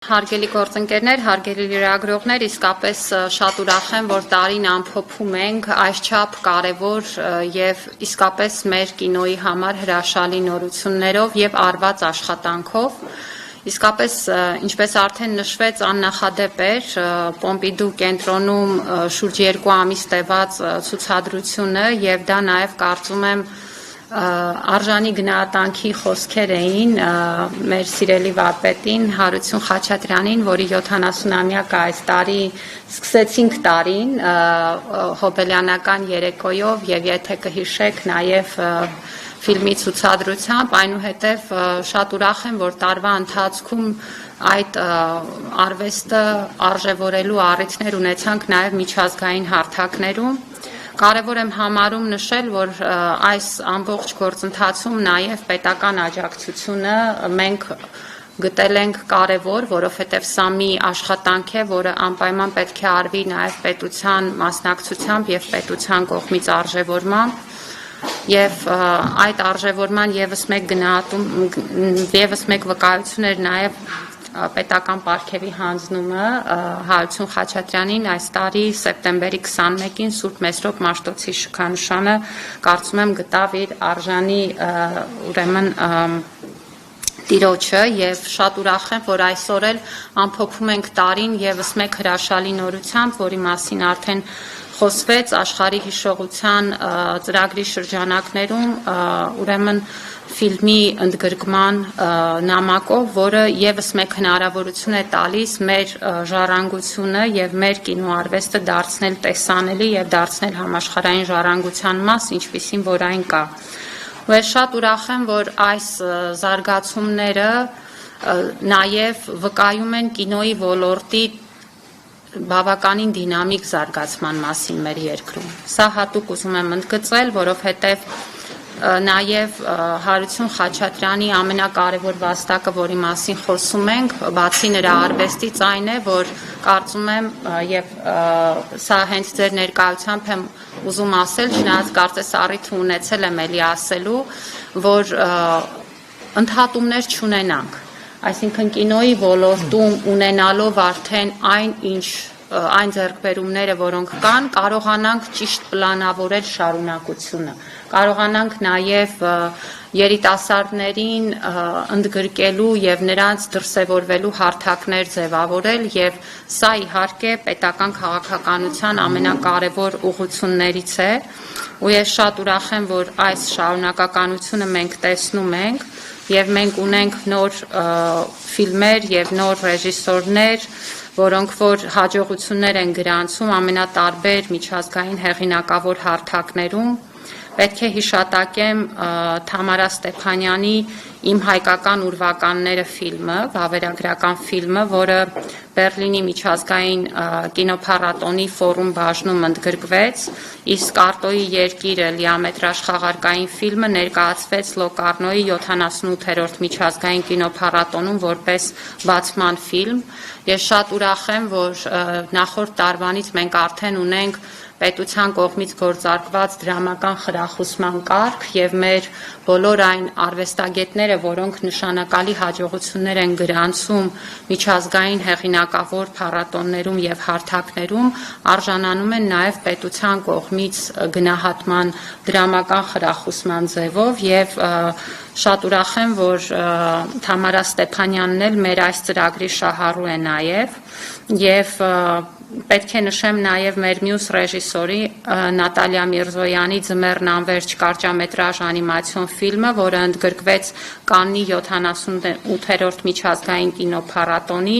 Հարգելի գործընկերներ, հարգելի լրագրողներ, իսկապես շատ ուրախ եմ, որ տարին ամփոփում ենք այսչափ կարևոր եւ իսկապես մեր կինոյի համար հրաշալի նորություններով եւ արված աշխատանքով։ Իսկապես, ինչպես արդեն նշվեց, աննախադեպ էր Պոմպիդու կենտրոնում շուրջ 2 ամիս տևած ցուցադրությունը եւ դա նաեւ կարծում եմ արժանի գնահատանքի խոսքեր էին մեր սիրելի վարպետին Հարություն Խաչատրյանին, որի 70-ամյակը այս տարի սկսեցինք տարին հոբելյանական երեկոյով եւ եթե կհիշեք նաեւ ֆիլմի ցուցադրությամբ, այնուհետև շատ ուրախ եմ, որ տարվա ընթացքում այդ արվեստը արժևորելու առիթներ ունեցանք նաեւ միջազգային հարթակներում։ Կարևոր եմ համարում նշել, որ այս ամբողջ գործընթացում նաև պետական աջակցությունը մենք գտել ենք կարևոր, որովհետև սա մի աշխատանք է, որը անպայման պետք է արվի նաև պետության մասնակցությամբ եւ պետության կողմից արժևորմամբ եւ այդ արժևորման եւս մեկ վկայություն էր նաև պետական պարգևի հանձնումը Հարություն Խաչատրյանին այս տարի սեպտեմբերի 21-ին Սուրբ Մեսրոպ Մաշտոցի շքանշանը կարծում եմ գտավ իր արժանի ուրեմն տիրոջը եւ շատ ուրախ եմ, որ այսօր էլ ամփոփում ենք տարին եւս մեկ հրաշալի նորությամբ, որի մասին արդեն խոսվեց աշխարհի հիշողության ծրագրի շրջանակներում, ուրեմն ֆիլմի ընդգրկման նամակով, որը եւս մեկ հնարավորություն է տալիս մեր ժառանգությունը եւ մեր կինոարվեստը դարձնել տեսանելի եւ դարձնել համաշխարհային ժառանգության մաս, ինչպիսին որ այն կա։ Ու ես շատ ուրախ եմ, որ այս զարգացումները նաեւ վկայում են կինոյի ոլորտի բավականին դինամիկ զարգացման մասին մեր երկրում։ Սա հատուկ ուզում եմ ընդգծել, որովհետեւ նաև Հարություն Խաչատրյանի ամենակարևոր վաստակը, որի մասին խոսում ենք, բացի նրա արվեստից այն է, որ կարծում եմ եւ սա հենց ձեր ներկայությամբ եմ ուզում ասել, չնայած կարծես առիթ ունեցել եմ էլի ասելու, որ ընդհատումներ չունենանք, այսինքն կինոյի ոլորտում ունենալով արդեն այն ձեռքբերումները, որոնք կան, կարողանանք ճիշտ պլանավորել շարունակությունը, կարողանանք նաև երիտասարդներին ընդգրկելու եւ նրանց դրսեւորվելու հարթակներ ձևավորել եւ սա իհարկե պետական քաղաքականության ամենակարևոր ուղղություններից է ու ես շատ ուրախ եմ, որ այս շարունակականությունը մենք տեսնում ենք եւ մենք ունենք նոր ֆիլմեր եւ նոր ռեժիսորներ, որոնք որ հաջողություններ են գրանցում ամենատարբեր միջազգային հեղինակավոր հարթակներում։ Պետք է հիշատակեմ Թամարա Ստեփանյանի «Իմ հայկական ուրվականները» ֆիլմը, վավերագրական ֆիլմը, որը Բերլինի միջազգային կինոփառատոնի ֆորում բաժնում ընդգրկվեց, իսկ Արտոյի երկիրը լիամետրաժ խաղարկային ֆիլմը ներկայացվեց Լոկառնոյի 78-րդ միջազգային կինոփառատոնում որպես բացման ֆիլմ։ Ես շատ ուրախ եմ, որ նախորդ տարվանից մենք արդեն ունենք պետության կողմից գործարկված դրամական խրախուսման կարգ եւ մեր բոլոր այն արվեստագետները, որոնք նշանակալի հաջողություններ են գրանցում միջազգային հեղինակավոր փառատոններում եւ հարթակներում, արժանանում են նաեւ պետության կողմից գնահատման դրամական խրախուսման ձևով եւ շատ ուրախ եմ, որ Թամարա Ստեփանյանն էլ մեր այս ծրագրի շահառու է եւ պետք է նշեմ նաև մեր մյուս ռեժիսորի Նատալիա Միրզոյանի «Ձմեռն անվերջ» կարճամետրաժ անիմացիոն ֆիլմը, որը ընդգրկվեց Կաննի 78-րդ միջազգային կինոփառատոնի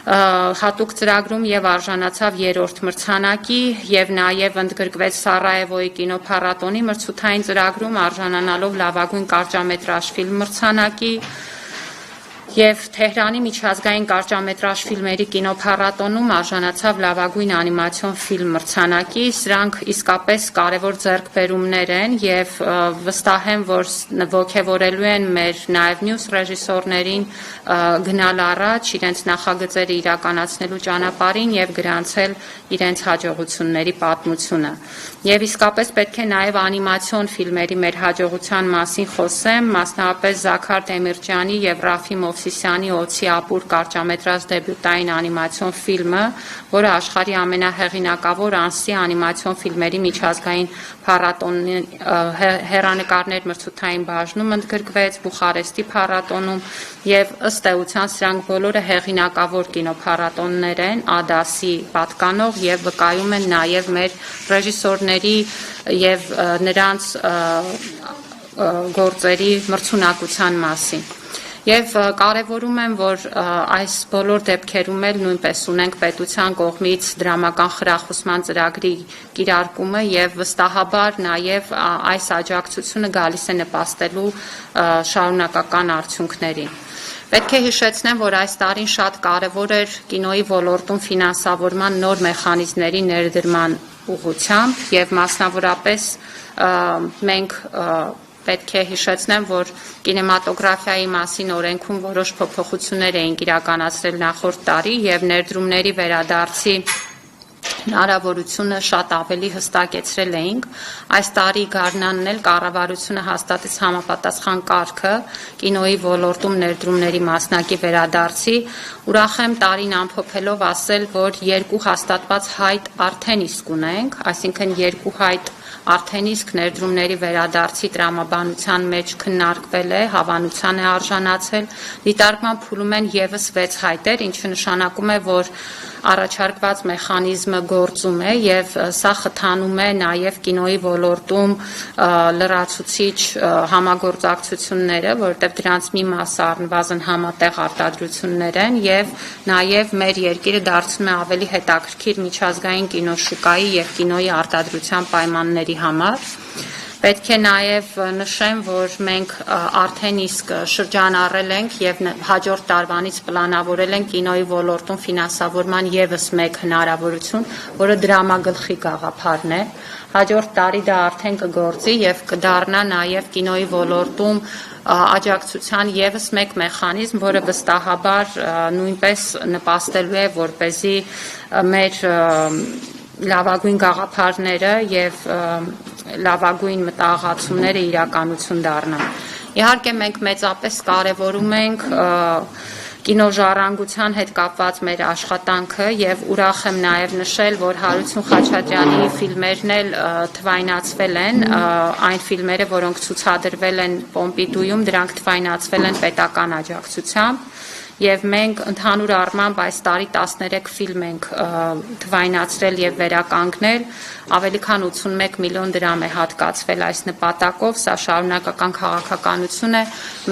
հատուկ ծրագրում եւ արժանացավ 3-րդ մրցանակի եւ նաեւ ընդգրկվեց Սարայևոյի կինոփառատոնի մրցութային ծրագրում արժանանալով լավագույն կարճամետրաժ ֆիլմ մրցանակի եւ Թեհրանի միջազգային կարճամետրաժ ֆիլմերի կինոփառատոնում արժանացավ լավագույն անիմացիոն ֆիլմ մրցանակի։ Սրանք իսկապես կարևոր ձեռքբերումներ են եւ վստահ եմ, որ ողջևորելու են մեր նաեւ մյուս ռեժիսորներին գնալ առաջ իրենց նախագծերը իրականացնելու ճանապարհին եւ գրանցել իրենց հաջողությունների պատմությունը։ Եվ իսկապես պետք է նաեւ անիմացիոն ֆիլմերի մեր հաջողության մասին խոսեմ, մասնավորապես Զաքար Դեմիրճյանի եւ Ռաֆի Մովսիսյանի «Օձի ապուր» կարճամետրաժ դեբյուտային անիմացիոն ֆիլմը, որը աշխարհի ամենահեղինակավոր անսի անիմացիոն ֆիլմերի միջազգային փառատոնի հեռանկարներ մրցութային բաժնում ընդգրկվեց Բուխարեստի փառատոնում եւ ըստ էության սրանք բոլորը հեղինակավոր կինոփառատոններ են, ԱԴԱՍ-ի պատկանող եւ վկայում են նաեւ մեր ռեժիսորների եւ նրանց գործերի մրցունակության մասին։ Եվ կարևորում եմ, որ այս բոլոր դեպքերում էլ նույնպես ունենք պետության կողմից դրամական խրախուսման ծրագրի կիրարկումը եւ վստահաբար նաեւ այս աջակցությունը գալիս է նպաստելու շարունակական արդյունքներին։ Պետք է հիշեցնեմ, որ այս տարին շատ կարևոր էր կինոյի ոլորտում ֆինանսավորման նոր մեխանիզմների ներդրման ուղղությամբ եւ մասնավորապես մենք պետք է հիշեցնեմ, որ կինեմատոգրաֆիայի մասին օրենքում որոշ փոփոխություններ էինք իրականացրել նախորդ տարի եւ ներդրումների վերադարձի հնարավորությունը շատ ավելի հստակեցրել էինք։ Այս տարի գարնանն էլ կառավարությունը հաստատեց համապատասխան կարգը կինոյի ոլորտում ներդրումների մասնակի վերադարձի։ Ուրախ եմ տարին ամփոփելով ասել, որ 2 հաստատված հայտ արդեն իսկ ունենք, այսինքն 2 հայտ արդեն իսկ ներդրումների վերադարձի տրամաբանության մեջ քննարկվել է, հավանության է արժանացել, դիտարկման փուլում են եւս 6 հայտեր, ինչը նշանակում է, որ առաջարկված մեխանիզմը գործում է եւ սա խթանում է նաեւ կինոյի ոլորտում լրացուցիչ համագործակցությունները, որովհետեւ դրանց մի մասը առնվազն համատեղ արտադրություններ են եւ նաեւ մեր երկիրը դարձնում է ավելի հետաքրքիր միջազգային կինոշուկայի եւ կինոյի արտադրության պայմանների համար։ Պետք է նաև նշեմ, որ մենք արդեն իսկ շրջանառել ենք եւ հաջորդ տարվանից պլանավորել ենք կինոյի ոլորտում ֆինանսավորման եւս մեկ հնարավորություն, որը դրամագլխի գաղափարն է։ Հաջորդ տարի դա արդեն կգործի եւ կդառնա նաեւ կինոյի ոլորտում աջակցության եւս մեկ մեխանիզմ, որը վստահաբար նույնպես նպաստելու է, որպեսզի մեր լավագույն գաղափարները եւ լավագույն մտահղացումները իրականություն դառնան։ Իհարկե մենք մեծապես կարևորում ենք կինոժառանգության հետ կապված մեր աշխատանքը եւ ուրախ եմ նաեւ նշել, որ Հարություն Խաչատրյանի ֆիլմերն էլ թվայնացվել են, այն ֆիլմերը, որոնք ցուցադրվել են Պոմպիդուում, դրանք թվայնացվել են պետական աջակցությամբ։ Եվ մենք ընդհանուր առմամբ այս տարի 13 ֆիլմ ենք թվայնացրել եւ վերականգնել, ավելի քան 81 միլիոն դրամ է հատկացվել այս նպատակով, սա շարունակական քաղաքականություն է։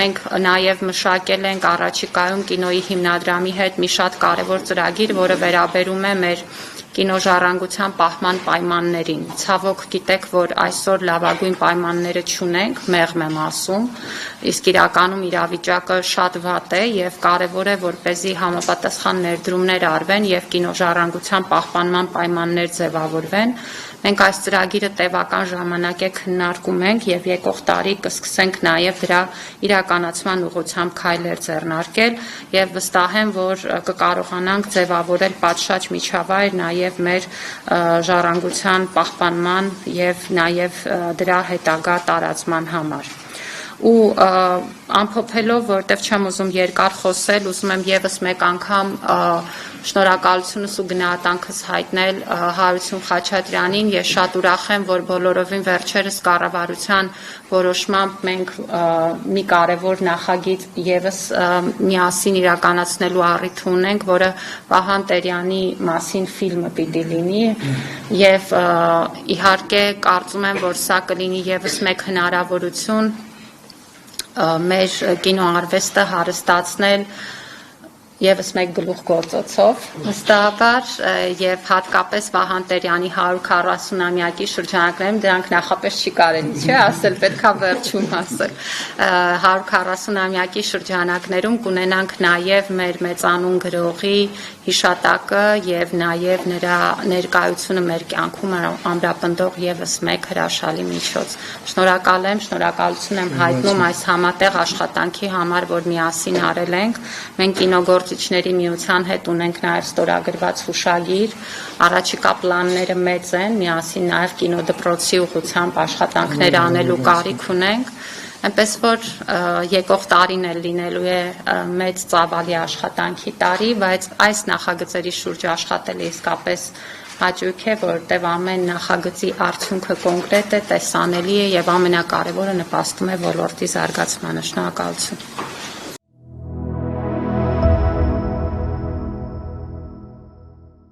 Մենք նաեւ մշակել ենք առաջիկայում կինոյի հիմնադրամի հետ մի շատ կարեւոր ծրագիր, որը վերաբերում է մեր կինոժառանգության պահման պայմաններին։ Ցավոք գիտեք, որ այսօր լավագույն պայմանները չունենք, մեղմ եմ ասում, իսկ իրականում իրավիճակը շատ վատ է եւ կարեւոր է, որպեսզի համապատասխան ներդրումներ արվեն եւ կինոժառանգության պահպանման պայմաններ ձևավորվեն։ Մենք այս ծրագիրը տևական ժամանակ է քննարկում ենք եւ եկող տարի կսկսենք նաեւ դրա իրականացման ուղղությամբ քայլեր ձեռնարկել եւ վստահ եմ, որ կկարողանանք ձևավորել պատշաճ միջավայր նաեւ մեր ժառանգության պահպանման եւ նաեւ դրա հետագա տարածման համար։ Ու ամփոփելով, որտեվ չեմ ուզում երկար խոսել, ուզում եմ եւս մեկ անգամ շնորհակալությունս ու գնահատանքս հայտնել Հարություն Խաչատրյանին։ Ես շատ ուրախ եմ, որ բոլորովին վերջերս կառավարության որոշմամբ մենք մի կարևոր նախագիծ եւս միասին իրականացնելու առիթ ունենք, որը Վահան Տերյանի մասին ֆիլմը պիտի լինի եւ իհարկե կարծում եմ, որ սա կլինի եւս մեկ հնարավորություն մեր կինոարվեստը հարստացնել եւս մեկ գլուխգործոցով վստահաբար եւ հատկապես Վահան Տերյանի 140-ամյակի շրջանակներում դրանք նախապես չի կարելի չէ ասել, պետքա վերջում ասել 140-ամյակի շրջանակներում կունենանք նաեւ մեր մեծանուն գրողի հիշատակը եւ նաեւ նրա ներկայությունը մեր կյանքում ամրապնդող եւս մեկ հրաշալի միջոց։ Շնորհակալ եմ, շնորհակալություն եմ հայտնում այս համատեղ աշխատանքի համար, որ միասին արել ենք։ Մենք կինոգործիչների միության հետ ունենք նաեւ ստորագրված հուշագիր, առաջիկա պլանները մեծ են, միասին նաեւ կինոդպրոցի ուղղությամբ աշխատանքներ անելու կարիք ունենք։ այնպես որ եկող տարին էլ լինելու է մեծ ծավալի աշխատանքի տարի, բայց այս նախագծերի շուրջ աշխատելը իսկապես հաճույք է, որովհետև ամեն նախագծի արդյունքը կոնկրետ է, տեսանելի է եւ ամենակարևորը նպաստում է ոլորտի զարգացմանը։ Շնորհակալություն։